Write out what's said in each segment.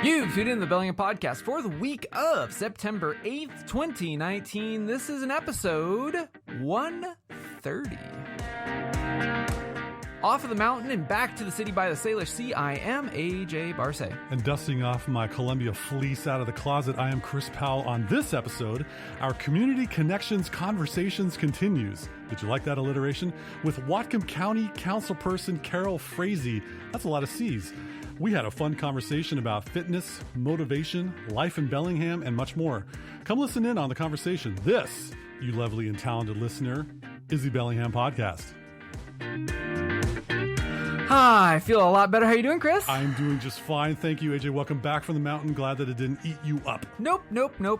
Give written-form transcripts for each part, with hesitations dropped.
You've tuned in the Bellingham Podcast for the week of September 8th, 2019. This is an episode 130. Off of the mountain and back to the city by the Salish Sea, I am AJ Barce. And dusting off my Columbia fleece out of the closet, I am Chris Powell. On this episode, our Community Connections Conversations continues. Did you like that alliteration? With Whatcom County Councilperson Carol Frazey. That's a lot of C's. We had a fun conversation about fitness, motivation, life in Bellingham, and much more. Come listen in on the conversation. This, you lovely and talented listener, is the Bellingham Podcast. Hi, I feel a lot better. How you doing, Chris? I'm doing just fine. Thank you, AJ. Welcome back from the mountain. Glad that it didn't eat you up. Nope.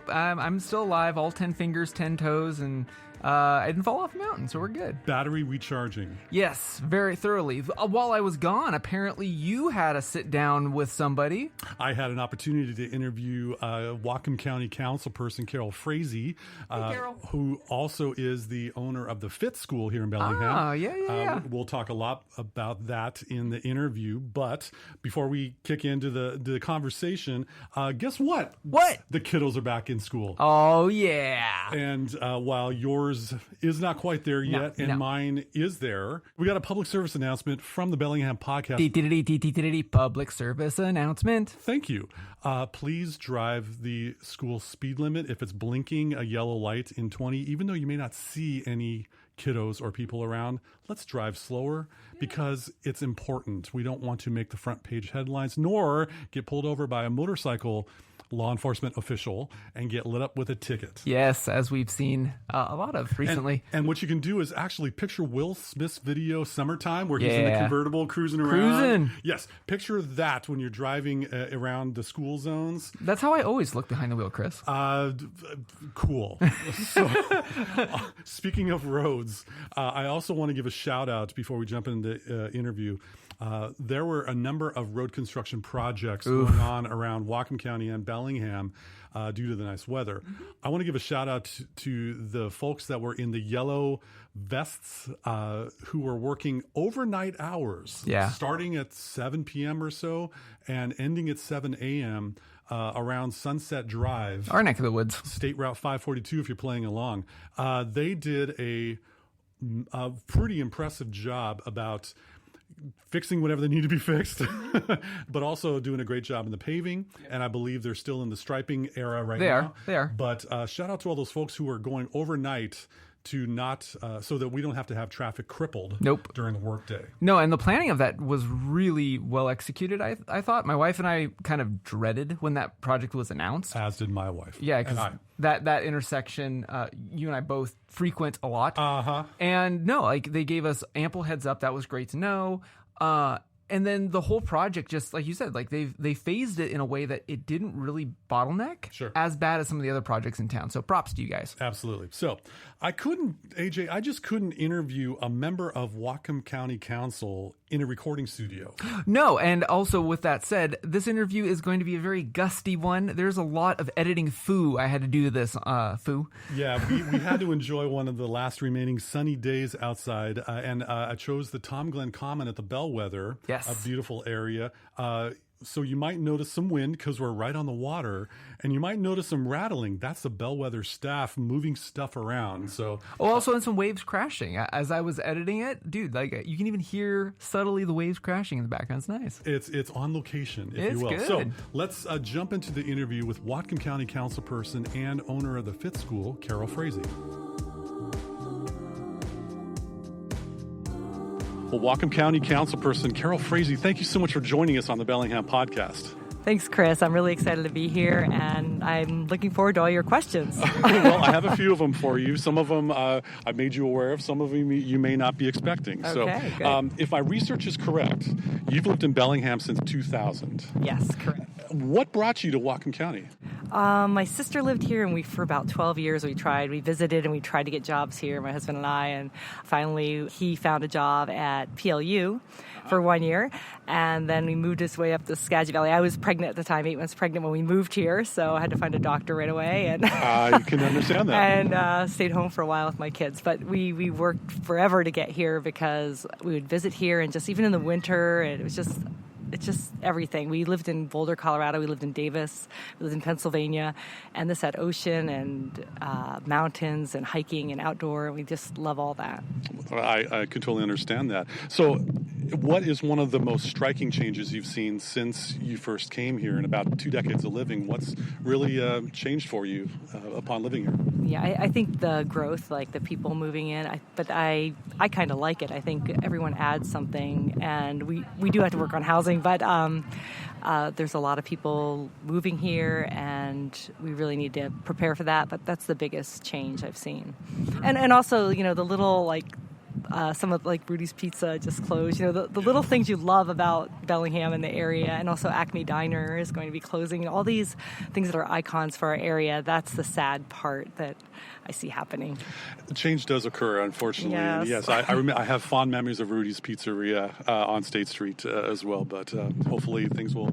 I'm still alive, all 10 fingers, 10 toes, and I didn't fall off the mountain, so we're good. Battery recharging. Yes, very thoroughly. While I was gone, apparently you had a sit down with somebody. I had an opportunity to interview Whatcom County Councilperson Carol Frazey, Carol. who also is the owner of the Fit School here in Bellingham. Ah, yeah. We'll talk a lot about that in the interview, but before we kick into the conversation, guess what? What? The kiddos are back in school. Oh, yeah. And while yours is not quite there yet, and mine is there, we got a public service announcement from the Bellingham Podcast. Public service announcement. Thank you. Please drive the school speed limit. If it's blinking a yellow light in 20, even though you may not see any kiddos or people around, let's drive slower because it's important. We don't want to make the front page headlines nor get pulled over by a motorcycle law enforcement official and get lit up with a ticket. Yes, as we've seen a lot of recently. And what you can do is actually picture Will Smith's video Summertime where he's in the convertible cruising around. Yes, picture that when you're driving around the school zones. That's how I always look behind the wheel, Chris. Cool. So, speaking of roads, I also want to give a shout out before we jump into the interview. There were a number of road construction projects going on around Whatcom County and Bellingham due to the nice weather. I want to give a shout out to the folks that were in the yellow vests who were working overnight hours, starting at 7 p.m. or so and ending at 7 a.m. Around Sunset Drive. Our neck of the woods. State Route 542 if you're playing along. They did a pretty impressive job about fixing whatever they need to be fixed, but also doing a great job in the paving. And I believe they're still in the striping era right now. They are. But shout out to all those folks who are going overnight to not, so that we don't have to have traffic crippled during the workday. No, and the planning of that was really well executed, I thought. My wife and I kind of dreaded when that project was announced. As did my wife. Yeah, because that intersection, you and I both frequent a lot. And no, they gave us ample heads up. That was great to know. And then the whole project, just like you said, they phased it in a way that it didn't really bottleneck as bad as some of the other projects in town. So props to you guys. Absolutely. So I just couldn't interview a member of Whatcom County Council in a recording studio. No, and also with that said, this interview is going to be a very gusty one. There's a lot of editing I had to do to this, Yeah, we had to enjoy one of the last remaining sunny days outside, and I chose the Tom Glen Common at the Bellwether. Yes. A beautiful area. So you might notice some wind because we're right on the water, and you might notice some rattling. That's the Bellwether staff moving stuff around. So also in some waves crashing. As I was editing it, dude, you can even hear subtly the waves crashing in the background. It's nice. It's on location, if you will. Good. So let's jump into the interview with Whatcom County Councilperson and owner of the Fit School, Carol Frazey. Well, Whatcom County Councilperson Carol Frazey, thank you so much for joining us on the Bellingham Podcast. Thanks, Chris. I'm really excited to be here, and I'm looking forward to all your questions. Well, I have a few of them for you. Some of them I made you aware of. Some of them you may not be expecting. Okay, so if my research is correct, you've lived in Bellingham since 2000. Yes, correct. What brought you to Whatcom County? My sister lived here, and for about 12 years we visited and we tried to get jobs here, my husband and I, and finally he found a job at PLU for 1 year, and then we moved his way up the Skagit Valley. I was pregnant at the time, 8 months pregnant when we moved here, so I had to find a doctor right away. And you can understand that. And stayed home for a while with my kids. But we worked forever to get here because we would visit here, and just even in the winter, it was just it's just everything. We lived in Boulder, Colorado. We lived in Davis. We lived in Pennsylvania. And this had ocean and mountains and hiking and outdoor. We just love all that. I can totally understand that. So what is one of the most striking changes you've seen since you first came here in about 2 decades of living? What's really changed for you upon living here? Yeah, I think the growth, like the people moving in, but I kind of like it. I think everyone adds something, and we do have to work on housing, but there's a lot of people moving here, and we really need to prepare for that. But that's the biggest change I've seen. And also, the little, some of Rudy's Pizza just closed. The little things you love about Bellingham and the area, and also Acme Diner is going to be closing. All these things that are icons for our area, that's the sad part that I see happening. Change does occur, unfortunately. Yes. And yes, I have fond memories of Rudy's Pizzeria on State Street as well, but hopefully things will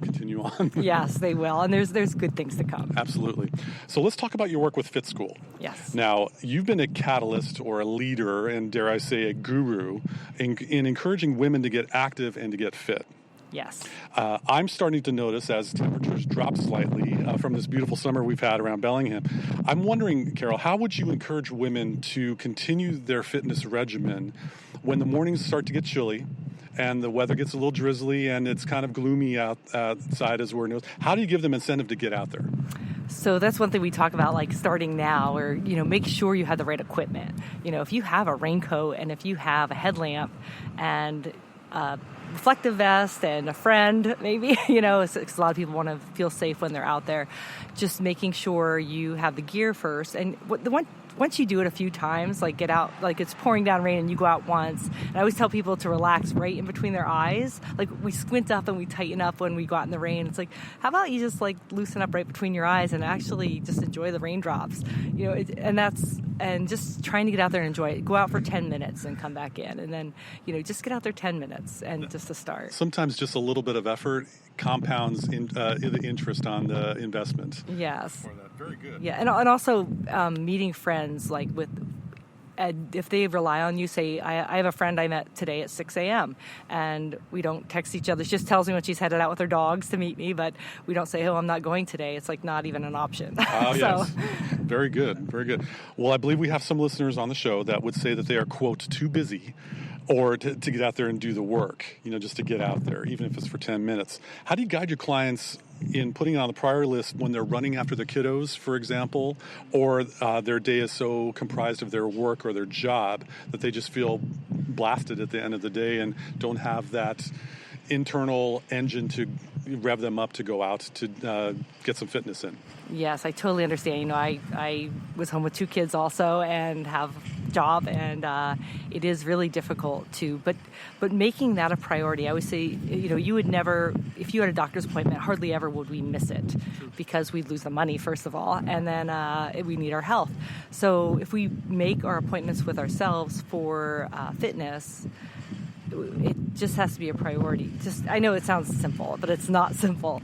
continue on. Yes, they will, and there's good things to come. Absolutely. So let's talk about your work with Fit School. Yes. Now, you've been a catalyst or a leader, and dare I say a guru, in encouraging women to get active and to get fit. Yes. I'm starting to notice as temperatures drop slightly from this beautiful summer we've had around Bellingham. I'm wondering, Carol, how would you encourage women to continue their fitness regimen when the mornings start to get chilly and the weather gets a little drizzly and it's kind of gloomy outside as we're known? How do you give them incentive to get out there? So that's one thing we talk about, starting now, or, make sure you have the right equipment. If you have a raincoat and if you have a headlamp and reflective vest and a friend, maybe, because a lot of people want to feel safe when they're out there. Just making sure you have the gear first. And once you do it a few times, get out, it's pouring down rain and you go out once. And I always tell people to relax right in between their eyes. We squint up and we tighten up when we go out in the rain. It's how about you just loosen up right between your eyes and actually just enjoy the raindrops, and just trying to get out there and enjoy it. Go out for 10 minutes and come back in. And then, just get out there 10 minutes and just to start. Sometimes just a little bit of effort compounds the interest on the investment. Yes. For that. Very good. Yeah, and also meeting friends, if they rely on you, say, I have a friend I met today at 6 a.m., and we don't text each other. She just tells me when she's headed out with her dogs to meet me, but we don't say, I'm not going today. It's not even an option. Oh, yes. Very good. Very good. Well, I believe we have some listeners on the show that would say that they are, quote, too busy or to get out there and do the work, just to get out there, even if it's for 10 minutes. How do you guide your clients in putting it on the priority list when they're running after their kiddos, for example, or their day is so comprised of their work or their job that they just feel blasted at the end of the day and don't have that internal engine to rev them up to go out to get some fitness in? Yes, I totally understand. I was home with 2 kids also and have a job, and it is really difficult but making that a priority. I always say, you would never, if you had a doctor's appointment, hardly ever would we miss it because we'd lose the money, first of all, and then we need our health. So if we make our appointments with ourselves for fitness, it just has to be a priority. I know it sounds simple, but it's not simple.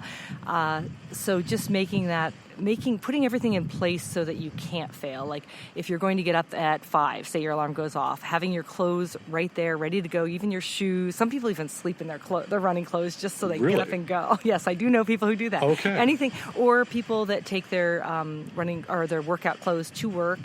So just putting everything in place so that you can't fail. If you're going to get up at 5, say your alarm goes off, having your clothes right there, ready to go, even your shoes. Some people even sleep in their running clothes just so they can get up and go. Yes, I do know people who do that. Okay. Anything, or people that take their running or their workout clothes to work,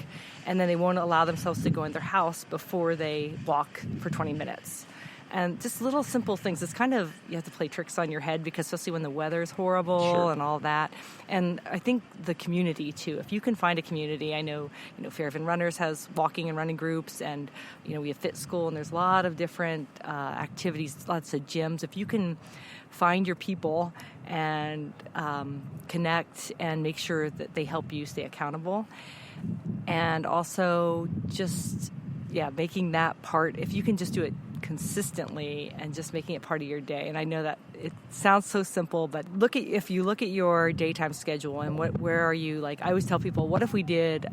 and then they won't allow themselves to go in their house before they walk for 20 minutes. And just little simple things. It's kind of, you have to play tricks on your head, because especially when the weather's horrible. Sure. And all that. And I think the community too. If you can find a community, I know, Fairhaven Runners has walking and running groups, and we have Fit School, and there's a lot of different activities, lots of gyms. If you can find your people and connect and make sure that they help you stay accountable, and also just making that part. If you can just do it consistently and just making it part of your day. And I know that it sounds so simple, but if you look at your daytime schedule and where are you, I always tell people, what if we did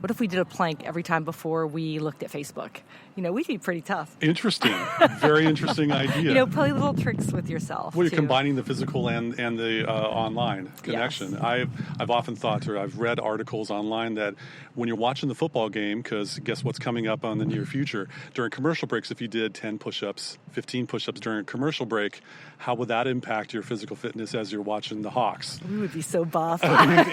what if we did a plank every time before we looked at Facebook? We'd be pretty tough. Interesting. Very interesting idea. Play little tricks with yourself. Well, you're combining the physical and the online connection. Yes. I've often thought, or I've read articles online that when you're watching the football game, because guess what's coming up on the near future, during commercial breaks, if you did 10 push-ups, 15 push-ups during a commercial break, how would that impact your physical fitness as you're watching the Hawks? We would be so buff.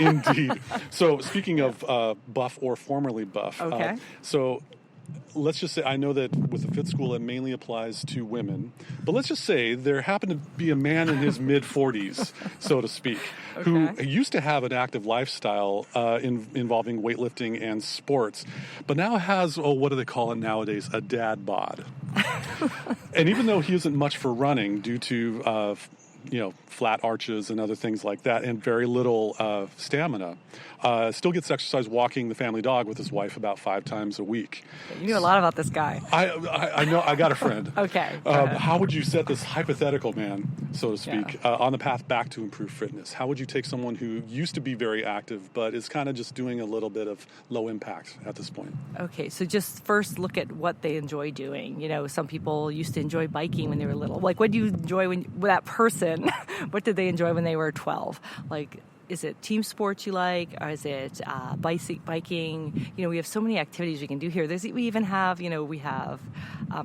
Indeed. So speaking of buff or formerly buff, okay. So let's just say, I know that with the fit school it mainly applies to women, but let's just say there happened to be a man in his mid-40s, so to speak, who used to have an active lifestyle involving weightlifting and sports, but now has, what do they call it nowadays, a dad bod. And even though he isn't much for running due to flat arches and other things like that, and very little stamina, still gets exercise walking the family dog with his wife about 5 times a week. You know a lot about this guy. I know. I got a friend. Okay. How would you set this hypothetical man, so to speak, on the path back to improved fitness? How would you take someone who used to be very active but is kind of just doing a little bit of low impact at this point? Okay, so just first look at what they enjoy doing. Some people used to enjoy biking when they were little. Like, what do you enjoy when that person? What did they enjoy when they were 12? Like, is it team sports you like? Or is it biking? We have so many activities we can do here. We even have, we have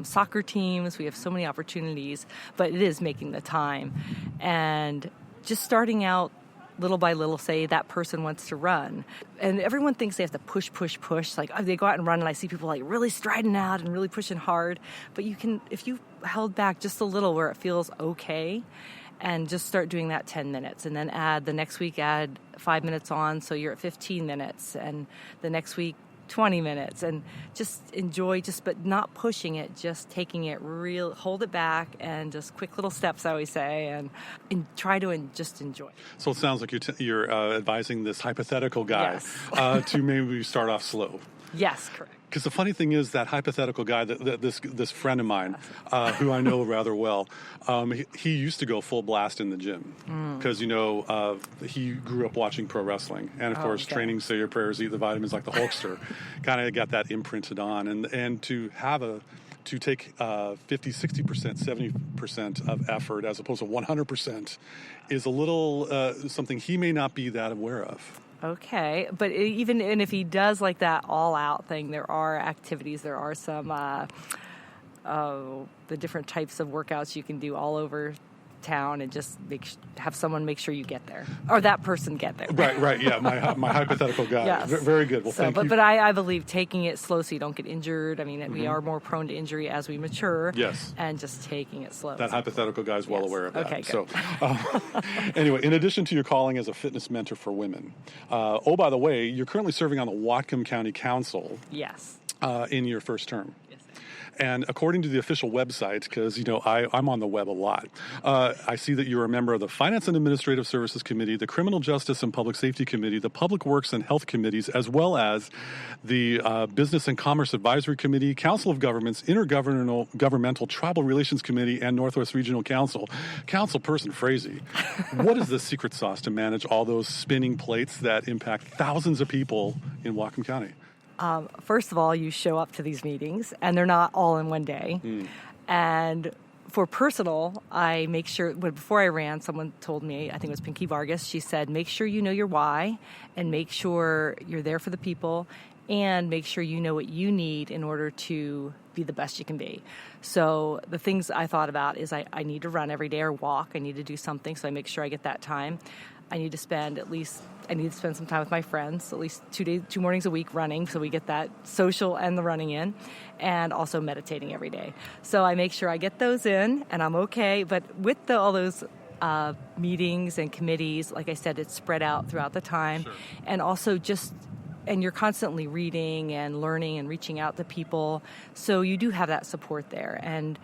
soccer teams. We have so many opportunities, but it is making the time. And just starting out little by little, say that person wants to run. And everyone thinks they have to push. Like, they go out and run, and I see people like really striding out and really pushing hard. But you can, if you held back just a little where it feels okay, and just start doing that 10 minutes. And then the next week, add 5 minutes on, so you're at 15 minutes. And the next week, 20 minutes. And just enjoy, but not pushing it, just taking it real, hold it back, and just quick little steps, I always say, and try to just enjoy. So it sounds like you're advising this hypothetical guy to maybe start off slow. Yes, correct. Because the funny thing is that hypothetical guy, this friend of mine, who I know rather well, he used to go full blast in the gym because, he grew up watching pro wrestling. And, of course, training, say your prayers, eat the vitamins like the Hulkster, kind of got that imprinted on. And to take 50, 60%, 70% of effort as opposed to 100% is a little something he may not be that aware of. Okay, but and if he does like that all-out thing, there are activities, there are some the different types of workouts you can do all over town, and just have someone make sure you get there, or that person get there. Right, yeah, my hypothetical guy. Yes. Very good. Well, thank you. But I believe taking it slow so you don't get injured. I mean, we are more prone to injury as we mature. Yes. And just taking it slow. That hypothetical guy is well aware of that. Okay, good. So, anyway, in addition to your calling as a fitness mentor for women, by the way, you're currently serving on the Whatcom County Council. Yes. In your first term. And according to the official website, because, I'm on the web a lot, I see that you're a member of the Finance and Administrative Services Committee, the Criminal Justice and Public Safety Committee, the Public Works and Health Committees, as well as the Business and Commerce Advisory Committee, Council of Governments, Intergovernmental Tribal Relations Committee, and Northwest Regional Council. Councilperson Frazey, what is the secret sauce to manage all those spinning plates that impact thousands of people in Whatcom County? First of all, you show up to these meetings, and they're not all in one day. And for personal, I make sure, before I ran, someone told me, I think it was Pinky Vargas, she said, make sure you know your why, and make sure you're there for the people, and make sure you know what you need in order to be the best you can be. So the things I thought about is I need to run every day or walk. I need to do something, so I make sure I get that time. I need to spend some time with my friends, at least 2 mornings a week running, so we get that social and the running in, and also meditating every day. So I make sure I get those in, and I'm okay. But with all those meetings and committees, like I said, it's spread out throughout the time. Sure. And also and you're constantly reading and learning and reaching out to people, so you do have that support there. And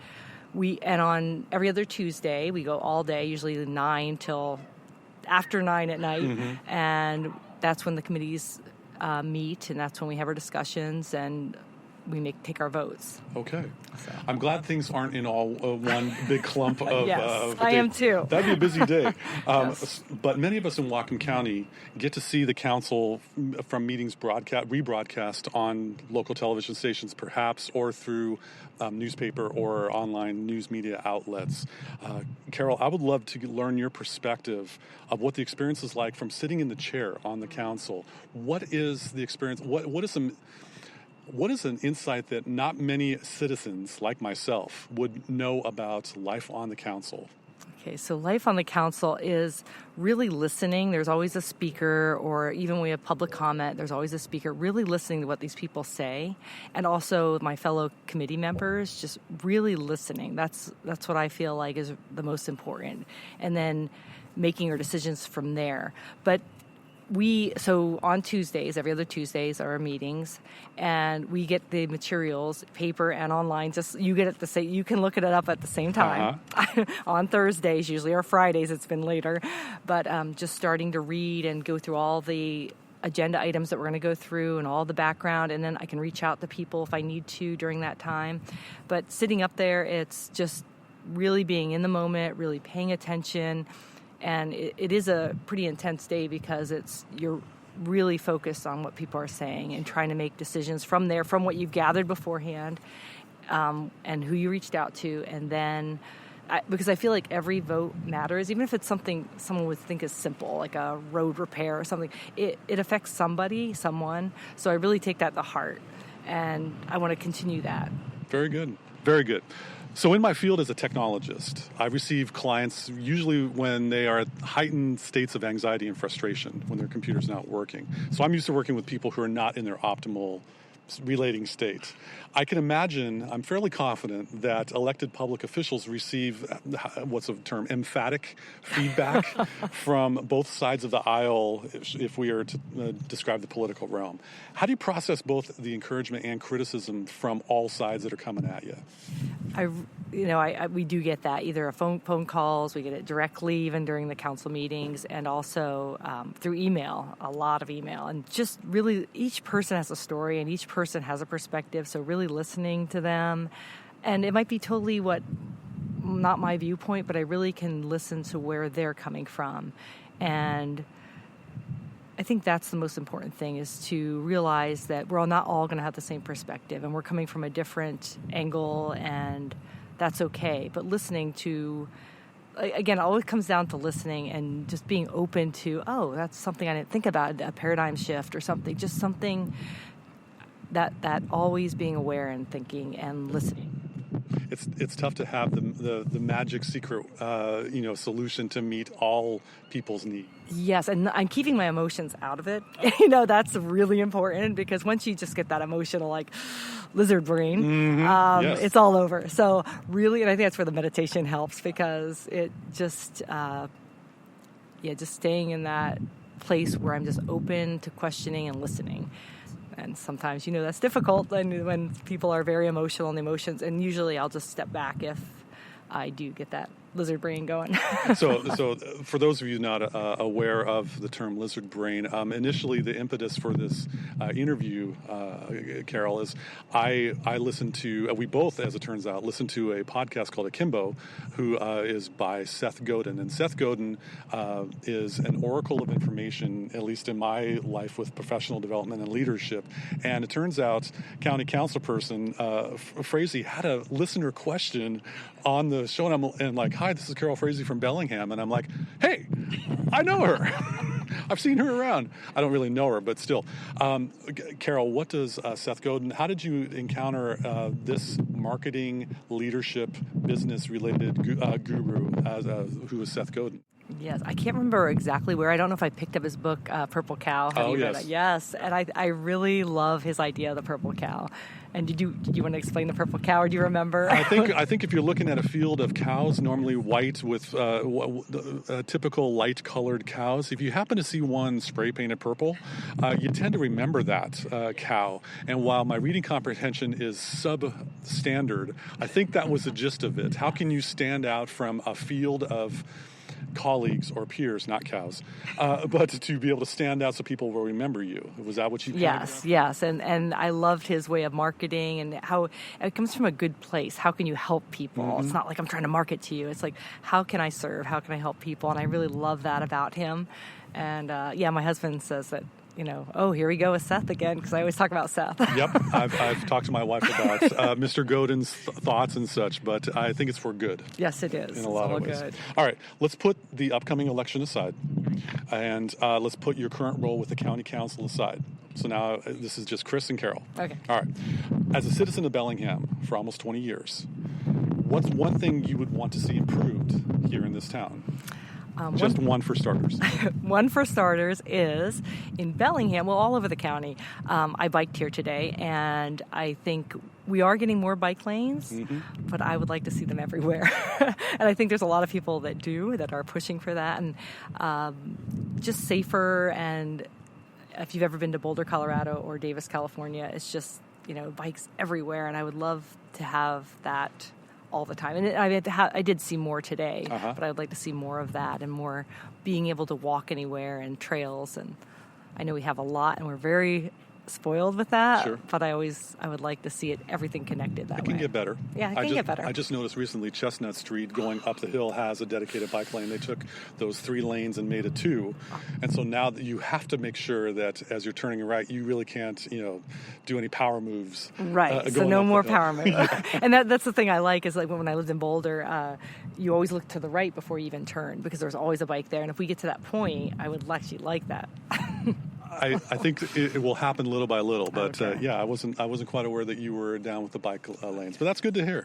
on every other Tuesday, we go all day, usually 9 till after 9 at night, and that's when the committees meet, and that's when we have our discussions, and we take our votes. Okay. So. I'm glad things aren't in all one big clump of... yes, I am too. That'd be a busy day. Yes. But many of us in Whatcom County get to see the council from meetings rebroadcast on local television stations perhaps, or through newspaper or online news media outlets. Carol, I would love to learn your perspective of what the experience is like from sitting in the chair on the council. What is the experience? What is an insight that not many citizens like myself would know about life on the council? Okay, so life on the council is really listening. There's always a speaker, or even when we have public comment, there's always a speaker really listening to what these people say. And also my fellow committee members, just really listening. That's what I feel like is the most important. And then making our decisions from there. But so on Tuesdays, every other Tuesdays are our meetings, and we get the materials, paper and online. Just you get it you can look it up at the same time. On Thursdays, usually, or Fridays. It's been later, but just starting to read and go through all the agenda items that we're going to go through and all the background, and then I can reach out to people if I need to during that time. But sitting up there, it's just really being in the moment, really paying attention. And it is a pretty intense day because you're really focused on what people are saying and trying to make decisions from there, from what you've gathered beforehand, and who you reached out to. And then, because I feel like every vote matters, even if it's something someone would think is simple, like a road repair or something, it affects someone. So I really take that to heart, and I want to continue that. Very good. Very good. So in my field as a technologist, I receive clients usually when they are at heightened states of anxiety and frustration, when their computer's not working. So I'm used to working with people who are not in their optimal relating state. I can imagine, I'm fairly confident that elected public officials receive, what's the term, emphatic feedback from both sides of the aisle, if we are to describe the political realm. How do you process both the encouragement and criticism from all sides that are coming at you? We do get that, either phone calls, we get it directly even during the council meetings, and also through email, a lot of email. And just really, each person has a story and each person has a perspective, so really listening to them. And it might be totally not my viewpoint, but I really can listen to where they're coming from. And I think that's the most important thing, is to realize that we're not all going to have the same perspective, and we're coming from a different angle, and that's okay. But listening to, again, it always comes down to listening and just being open to, oh, that's something I didn't think about, a paradigm shift or something, just something that always being aware and thinking and listening. It's tough to have the magic secret solution to meet all people's needs. Yes, and I'm keeping my emotions out of it. That's really important, because once you just get that emotional, like lizard brain, yes. It's all over. So really, and I think that's where the meditation helps, because it just just staying in that place where I'm just open to questioning and listening. And sometimes, that's difficult when people are very emotional on the emotions. And usually I'll just step back if I do get that lizard brain going. So for those of you not aware of the term lizard brain, initially the impetus for this interview, Carol, is I listened to, we both, as it turns out, listened to a podcast called Akimbo, who is by Seth Godin. And Seth Godin is an oracle of information, at least in my life with professional development and leadership. And it turns out County Councilperson Frazey had a listener question on the show, and I'm like, hi, this is Carol Frazey from Bellingham. And I'm like, hey, I know her. I've seen her around. I don't really know her, but still. Carol, what does Seth Godin, how did you encounter this marketing, leadership, business-related guru who is Seth Godin? Yes, I can't remember exactly where. I don't know if I picked up his book, Purple Cow. Have you read it? Yes, and I really love his idea of the purple cow. And did you want to explain the purple cow, or do you remember? I think if you're looking at a field of cows, normally white with typical light-colored cows, if you happen to see one spray-painted purple, you tend to remember that cow. And while my reading comprehension is substandard, I think that was the gist of it. How can you stand out from a field of colleagues or peers, not cows, but to be able to stand out so people will remember you. Was that what you? Yes, and I loved his way of marketing and how it comes from a good place. How can you help people? It's not like I'm trying to market to you. It's like, how can I serve? How can I help people? And I really love that about him. And my husband says that, oh, here we go with Seth again, because I always talk about Seth. Yep, I've talked to my wife about Mr. Godin's thoughts and such, but I think it's for good. Yes, it is. In a lot of ways. Good. All right, let's put the upcoming election aside, and let's put your current role with the county council aside. So now this is just Chris and Carol. Okay. All right. As a citizen of Bellingham for almost 20 years, what's one thing you would want to see improved here in this town? Just one for starters. One for starters is in Bellingham, well, all over the county. I biked here today, and I think we are getting more bike lanes, but I would like to see them everywhere. And I think there's a lot of people that are pushing for that, and just safer. And if you've ever been to Boulder, Colorado, or Davis, California, it's just, bikes everywhere, and I would love to have that all the time. And I did see more today, but I would like to see more of that and more being able to walk anywhere and trails. And I know we have a lot, and we're very spoiled with that. Sure. But I would like to see everything connected that way. It can get better. Yeah, it can get better. I just noticed recently Chestnut Street going up the hill has a dedicated bike lane. They took those 3 lanes and made it 2. And so now that you have to make sure that as you're turning right, you really can't, do any power moves. Right. So no more power moves. And that's the thing I like is like when I lived in Boulder, you always look to the right before you even turn because there's always a bike there. And if we get to that point, I would actually like that. I think it will happen little by little, but Okay. I wasn't quite aware that you were down with the bike lanes, but that's good to hear.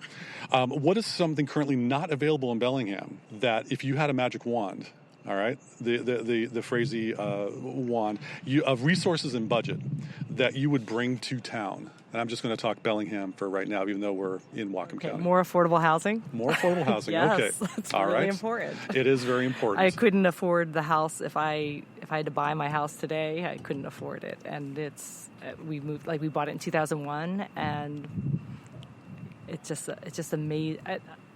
What is something currently not available in Bellingham that if you had a magic wand, all right, the Frazey wand of resources and budget that you would bring to town? And I'm just going to talk Bellingham for right now, even though we're in Whatcom County. More affordable housing? More affordable housing. Yes, okay. that's all really right. important. It is very important. I couldn't afford the house if I had to buy my house today. I couldn't afford it, and we bought it in 2001, and it's just amazing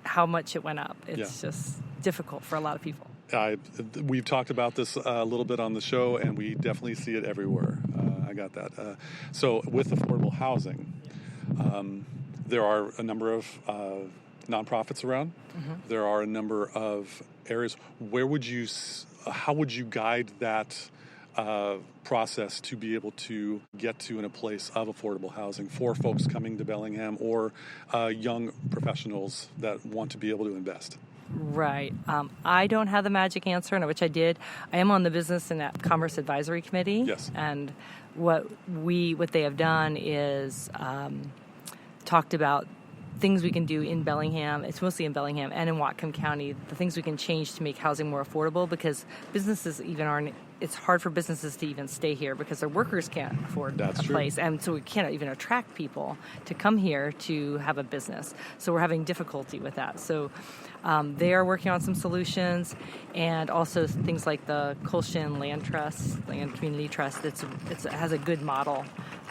how much it went up. It's just difficult for a lot of people. We've talked about this a little bit on the show, and we definitely see it everywhere. I got that. So with affordable housing, there are a number of nonprofits around. There are a number of areas. How would you guide that process to be able to get to in a place of affordable housing for folks coming to Bellingham or young professionals that want to be able to invest? Right. I don't have the magic answer, and which I did. I am on the Business and Commerce Advisory Committee. Yes. And what they have done is talked about things we can do in Bellingham. It's mostly in Bellingham and in Whatcom County. The things we can change to make housing more affordable because businesses even aren't. It's hard for businesses to even stay here because their workers can't afford a place. And so we can't even attract people to come here to have a business. So we're having difficulty with that. So they are working on some solutions and also things like the Colshan Land Trust, Land Community Trust. It has a good model,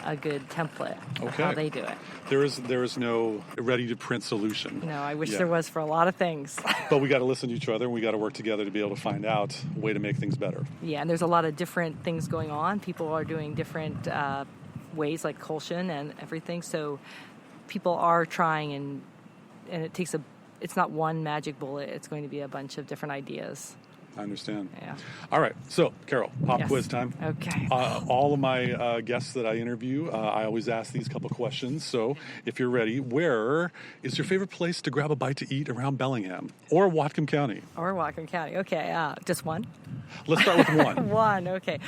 a good template of how they do it. There is no ready-to-print solution. No, I wish there was for a lot of things. But we got to listen to each other, and we got to work together to be able to find out a way to make things better. Yeah, and there's a lot of different things going on. People are doing different ways, like Colshan and everything. So people are trying, and it's not one magic bullet. It's going to be a bunch of different ideas. I understand. Yeah. All right. So, Carol, pop quiz time. Okay. All of my guests that I interview, I always ask these couple questions. So, if you're ready, where is your favorite place to grab a bite to eat around Bellingham or Whatcom County? Or Whatcom County. Okay. Just one? Let's start with one. One. Okay.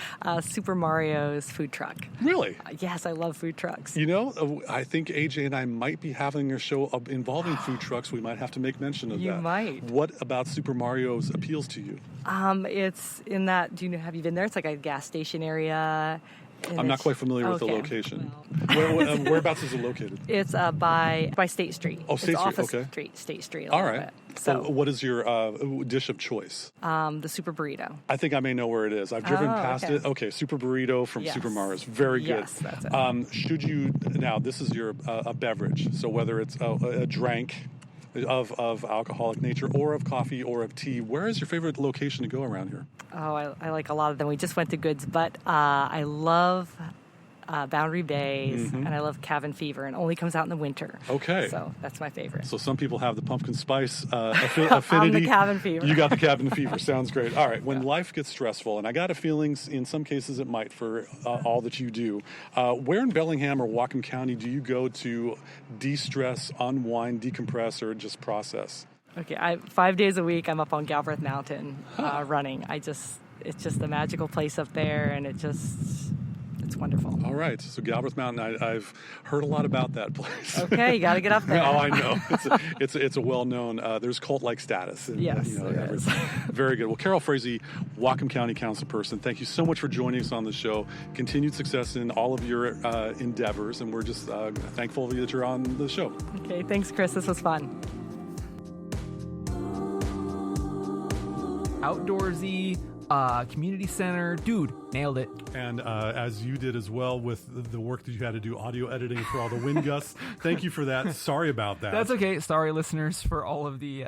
Super Mario's food truck. Really? Yes, I love food trucks. I think AJ and I might be having a show involving food trucks. We might have to make mention of that. You might. What about Super Mario's appeals to you? It's in that. Have you been there? It's like a gas station area. I'm not quite familiar with the location. Whereabouts is it located? It's by State Street. Oh, State Street. Okay. State Street. All right. Bit. So, what is your dish of choice? The Super Burrito. I think I may know where it is. I've driven past it. Okay, Super Burrito from Super Mario's. Very good. Yes, that's it. Should you now? This is your a beverage. So whether it's a drink of alcoholic nature, or of coffee, or of tea, where is your favorite location to go around here? Oh, I like a lot of them. We just went to Goods, but I love Boundary Bays, and I love Cabin Fever, and only comes out in the winter. Okay. So that's my favorite. So some people have the pumpkin spice affinity. I'm the Cabin Fever. You got the Cabin Fever. Sounds great. All right. When life gets stressful, and I got a feeling in some cases it might for all that you do, where in Bellingham or Whatcom County do you go to de-stress, unwind, decompress, or just process? Okay, 5 days a week I'm up on Galbraith Mountain running. It's just a magical place up there, and it's wonderful. All right. So Galbraith Mountain, I've heard a lot about that place. Okay, you got to get up there. Oh, I know. It's a well-known, there's cult-like status. And, yes, there is. Very good. Well, Carol Frazey, Whatcom County Councilperson, thank you so much for joining us on the show. Continued success in all of your endeavors, and we're just thankful that you're on the show. Okay, thanks, Chris. This was fun. Outdoorsy, community center. Dude, nailed it. And as you did as well with the work that you had to do audio editing for all the wind gusts. Thank you for that. Sorry about that. That's okay. Sorry, listeners, for all of the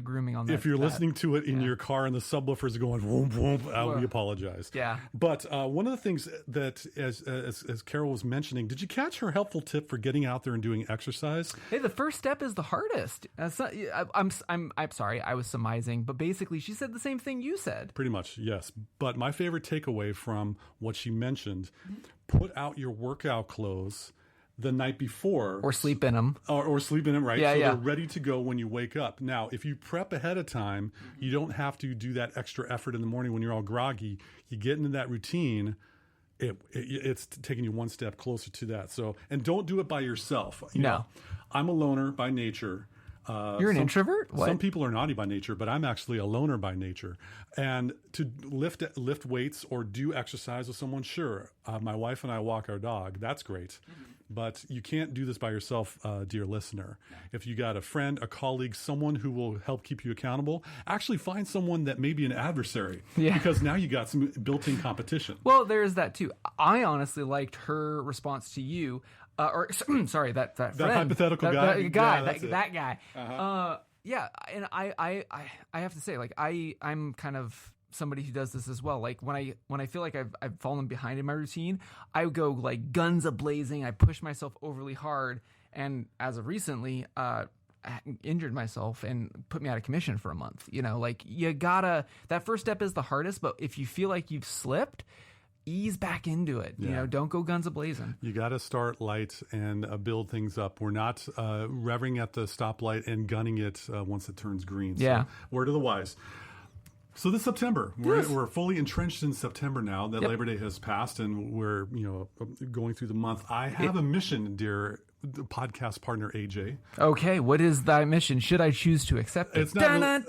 grooming on that. If you're listening to it in your car and the subwoofers are going whoop whoop, we apologize. Yeah. But one of the things that, as Carol was mentioning, did you catch her helpful tip for getting out there and doing exercise? Hey, the first step is the hardest. I'm sorry, I was surmising, but basically she said the same thing you said. Pretty much, yes. But my favorite takeaway from what she mentioned, put out your workout clothes the night before. Or sleep in them. Or sleep in them, right? Yeah, so yeah. they're ready to go when you wake up. Now, if you prep ahead of time, you don't have to do that extra effort in the morning when you're all groggy. You get into that routine, it's taking you one step closer to that. So, and don't do it by yourself. You know, I'm a loner by nature. You're an introvert? What? Some people are naughty by nature, but I'm actually a loner by nature. And to lift weights or do exercise with someone, sure. My wife and I walk our dog. That's great. But you can't do this by yourself, dear listener. If you got a friend, a colleague, someone who will help keep you accountable, actually find someone that may be an adversary. Yeah. Because now you got some built-in competition. Well, there's that too. I honestly liked her response to you. Sorry, that friend, hypothetical guy, that guy. Yeah, and I have to say, like, I'm kind of somebody who does this as well. Like when I feel like I've fallen behind in my routine, I would go like guns a blazing. I push myself overly hard, and as of recently, I injured myself and put me out of commission for a month. You know, like that first step is the hardest, but if you feel like you've slipped, ease back into it. You know, don't go guns a-blazing. You got to start light and build things up. We're not revving at the stoplight and gunning it once it turns green. Yeah. So, word of the wise. So this September, we're fully entrenched in September now that Labor Day has passed, and we're going through the month. I have a mission, dear podcast partner AJ. Okay, what is thy mission? Should I choose to accept it? It's not.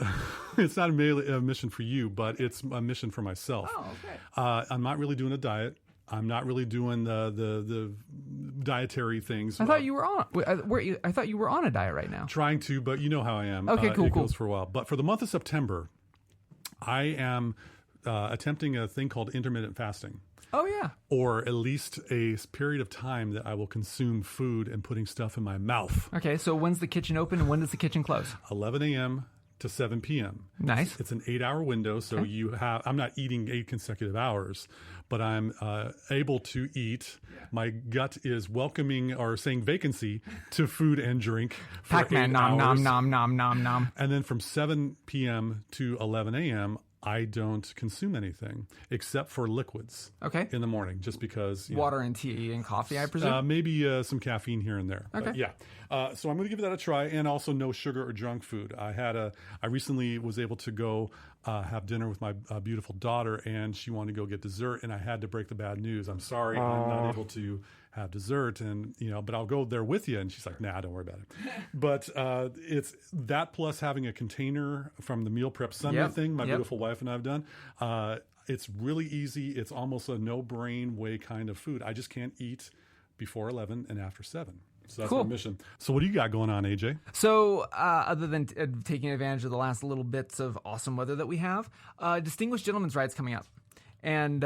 It's not merely a mission for you, but it's a mission for myself. Oh, okay. I'm not really doing a diet. I'm not really doing the dietary things. I thought you were on. I thought you were on a diet right now. Trying to, but you know how I am. Okay, cool. It goes for a while. But for the month of September, I am attempting a thing called intermittent fasting. Oh, yeah. Or at least a period of time that I will consume food and putting stuff in my mouth. Okay, so when's the kitchen open and when does the kitchen close? 11 a.m. to 7 p.m. Nice. It's an 8-hour window, so I'm not eating 8 consecutive hours, but I'm able to eat. My gut is welcoming or saying vacancy to food and drink for Pac-Man, 8 nom, hours. nom, nom, nom, nom, nom. And then from 7 p.m. to 11 a.m., I don't consume anything except for liquids. Okay. In the morning, just because water and tea and coffee, I presume. Maybe some caffeine here and there. Okay. But yeah. So I'm going to give that a try, and also no sugar or junk food. I recently was able to go have dinner with my beautiful daughter, and she wanted to go get dessert, and I had to break the bad news. I'm sorry, I'm not able to have dessert, and but I'll go there with you. And she's like, nah, don't worry about it. But it's that plus having a container from the Meal Prep Sunday thing my beautiful wife and I have done. It's really easy. It's almost a no-brain way kind of food. I just can't eat before 11 and after 7. So that's my mission. So what do you got going on, AJ? So other than taking advantage of the last little bits of awesome weather that we have, Distinguished Gentleman's Ride's coming up. And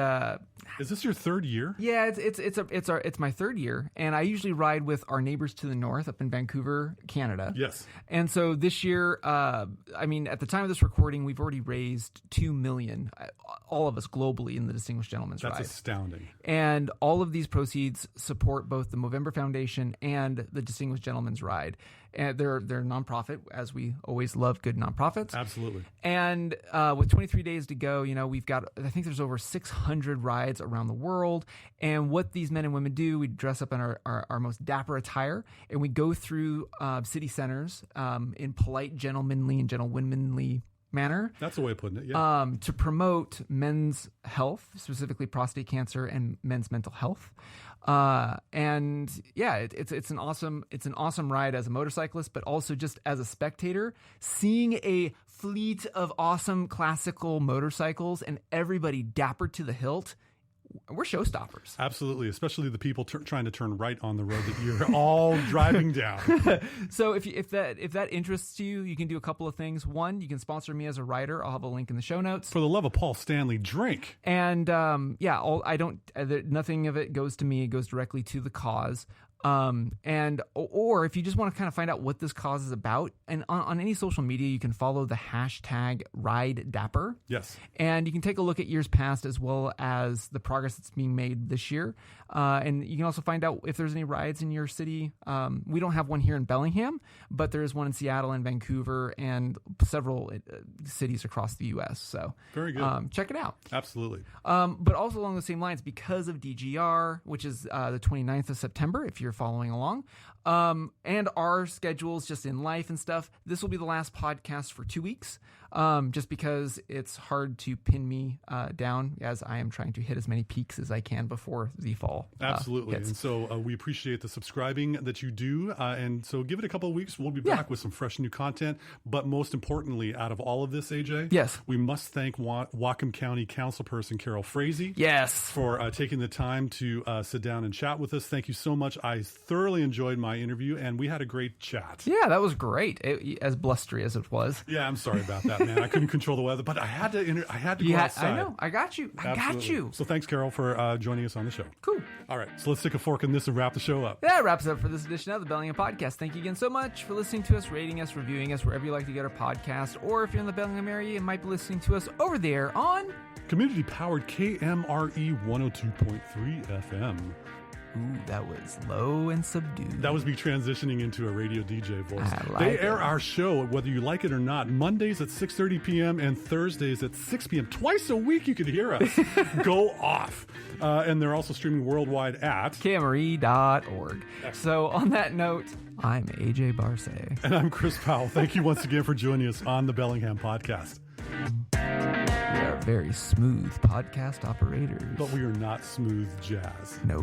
is this your third year? Yeah, it's my third year, and I usually ride with our neighbors to the north up in Vancouver, Canada. Yes. And so this year, at the time of this recording, we've already raised $2 million, all of us globally, in the Distinguished Gentleman's Ride. That's astounding. And all of these proceeds support both the Movember Foundation and the Distinguished Gentleman's Ride. And they're nonprofit, as we always love good nonprofits. Absolutely. And with 23 days to go, we've got, I think there's over 600 rides around the world. And what these men and women do, we dress up in our most dapper attire, and we go through city centers in polite, gentlemanly, and gentlewomanly manner. That's a way of putting it, yeah. To promote men's health, specifically prostate cancer and men's mental health. And yeah, it's an awesome ride as a motorcyclist, but also just as a spectator, seeing a fleet of awesome classical motorcycles and everybody dapper to the hilt. We're showstoppers. Absolutely, especially the people trying to turn right on the road that you're all driving down. So if that interests you, you can do a couple of things. One, you can sponsor me as a rider. I'll have a link in the show notes. For the love of Paul Stanley, drink. And nothing of it goes to me. It goes directly to the cause. Or if you just want to kind of find out what this cause is about, and on any social media, you can follow the hashtag #RideDapper. Yes. And you can take a look at years past as well as the progress that's being made this year. And you can also find out if there's any rides in your city. We don't have one here in Bellingham, but there is one in Seattle and Vancouver and several cities across the U.S. So very good. Check it out. Absolutely. But also along the same lines, because of DGR, which is the 29th of September, if you're following along, and our schedules just in life and stuff, this will be the last podcast for 2 weeks, just because it's hard to pin me down as I am trying to hit as many peaks as I can before the fall. Absolutely. Hits. And so we appreciate the subscribing that you do. And so give it a couple of weeks. We'll be back with some fresh new content. But most importantly, out of all of this, AJ, yes, we must thank Whatcom County Councilperson Carol Frazey. Yes. For taking the time to sit down and chat with us. Thank you so much. I thoroughly enjoyed my interview, and we had a great chat. Yeah, that was great. As blustery as it was. Yeah, I'm sorry about that, man. I couldn't control the weather, but I had to go outside. I know. I got you. Got you. So thanks, Carol, for joining us on the show. Cool. All right, so let's stick a fork in this and wrap the show up. That wraps it up for this edition of the Bellingham Podcast. Thank you again so much for listening to us, rating us, reviewing us, wherever you like to get our podcast, or if you're in the Bellingham area, you might be listening to us over there on community-powered KMRE 102.3 FM. Ooh, that was low and subdued. That was me transitioning into a radio DJ voice. They air our show, whether you like it or not, Mondays at 6:30 p.m. and Thursdays at 6 p.m. Twice a week you can hear us go off. And they're also streaming worldwide at KMRE.org. So on that note, I'm AJ Barce. And I'm Chris Powell. Thank you once again for joining us on the Bellingham Podcast. We are very smooth podcast operators. But we are not smooth jazz. No.